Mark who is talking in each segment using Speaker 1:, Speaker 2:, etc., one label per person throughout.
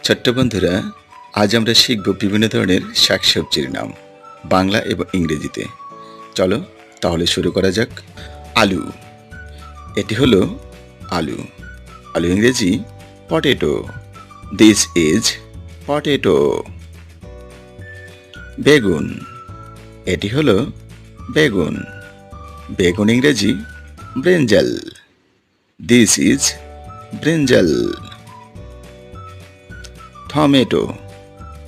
Speaker 1: ছোট্ট বন্ধুরা, আজ আমরা শিখব বিভিন্ন ধরনের শাকসবজির নাম বাংলা এবং ইংরেজিতে। চলো তাহলে শুরু করা যাক। আলু, এটি হলো আলু। আলু ইংরেজি পটেটো। This is potato. বেগুন, এটি হলো বেগুন। বেগুন ইংরেজি brinjal. This is brinjal. Tomato,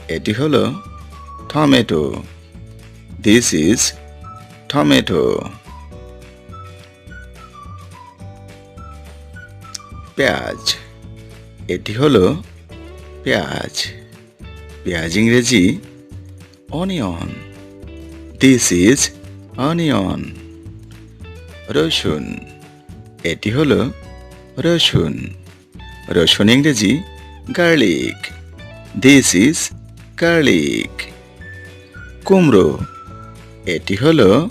Speaker 1: এটি হলো টমেটো। This is tomato. পেঁয়াজ, এটি হলো পেঁয়াজ। পেঁয়াজ ইংরেজি অনিয়ন। This is onion. রসুন, এটি হলো রসুন। রসুন ইংরেজি গার্লিক। This is garlic. কুমড়ো, এটি হলো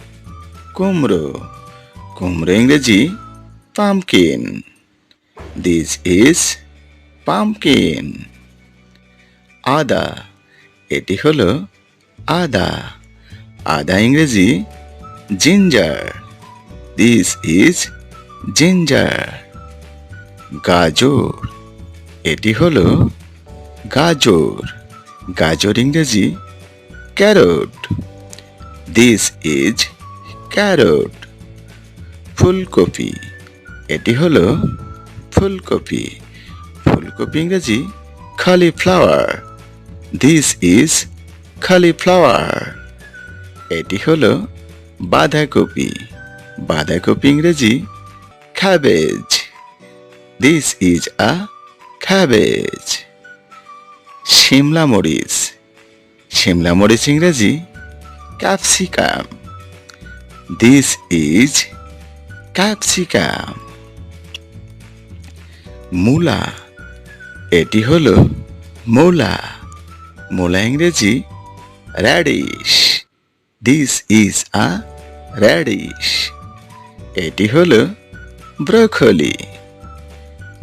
Speaker 1: কুমড়ো। কুমড়ো ইংরেজি পাম্পকিন। This is pumpkin. আদা, এটি হলো আদা। আদা ইংরেজি জিঞ্জার। This is ginger. গাজর, এটি হলো গাজর। গাজর ইংরেজি ক্যারট। This is carrot. ফুলকপি, এটি হলো ফুলকপি। ফুলকপি ইংরেজি কলিফ্লাওয়ার। This is cauliflower. এটি হলো বাঁধাকপি। বাঁধাকপি ইংরেজি cabbage. This is a cabbage. Shimla মরিচ। শিমলা মরিচ ইংরেজি ক্যাপসিকাম। This is capsicum. মূলা, এটি হলো মূলা। মূলা ইংরেজি radish. This is a radish. এটি হলো ব্রোকলি।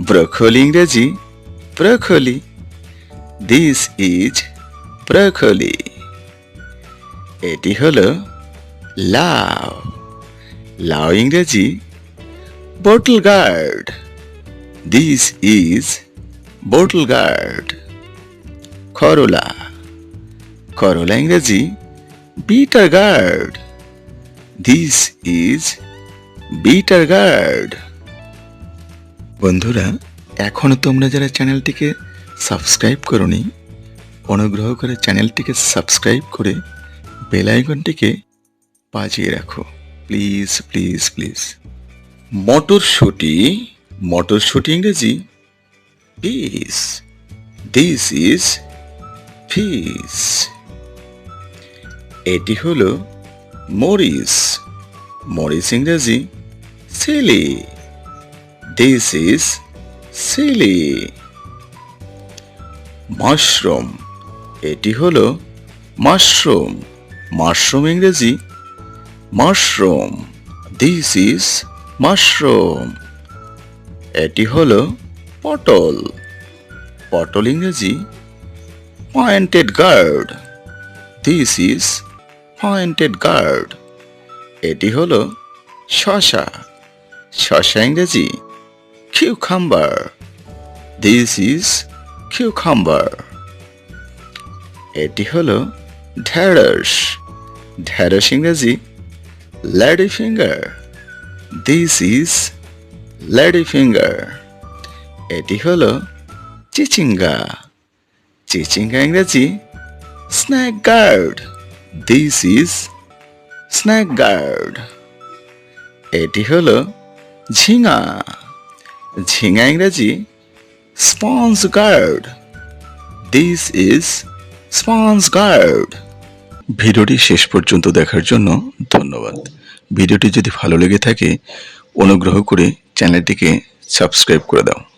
Speaker 1: ব্রোকলি ইংরেজি ব্রোকলি। This is broccoli. এটি হলো লাউ। লাউ ইংরেজি bottle gourd. This is bottle gourd. করলা। করলা ইংরেজি bitter gourd. This is bitter gourd. বন্ধুরা, এখনো তোমরা যারা চ্যানেলটিকে সাবস্ক্রাইব করোনি, অনুগ্রহ করে চ্যানেলটিকে সাবস্ক্রাইব করে বেল আইকনটিকে বাজিয়ে রাখো। Please please please. মটরশুঁটি। মটরশুঁটি ইংরেজি পিস। This is piece. এটি হলো মরিচ। মরিচ ইংরেজি chilli. This is chilli. Mushroom, এটি হলো মাশরুম। মাশরুম ইংরেজি মাশরুম। This is mushroom. এটি হলো পটল। পটল ইংরেজি pointed gourd. This is pointed gourd. এটি হলো শসা। শসা ইংরেজি কিউকাম্বার। This is cucumber. এটি হলো ঢেঁড়স। ঢেঁড়স ইংরেজি lady finger. This is lady finger. এটি হলো চিচিঙ্গা। চিচিঙ্গা ইংরেজি snake gourd. This is snake gourd. এটি হলো ঝিঙা। ঝিঙা ইংরেজি sponge gourd. This is sponge gourd. ভিডিওটি শেষ পর্যন্ত দেখার জন্য ধন্যবাদ। ভিডিওটি যদি ভালো লেগে থাকে অনুগ্রহ করে চ্যানেলটিকে সাবস্ক্রাইব করে দাও।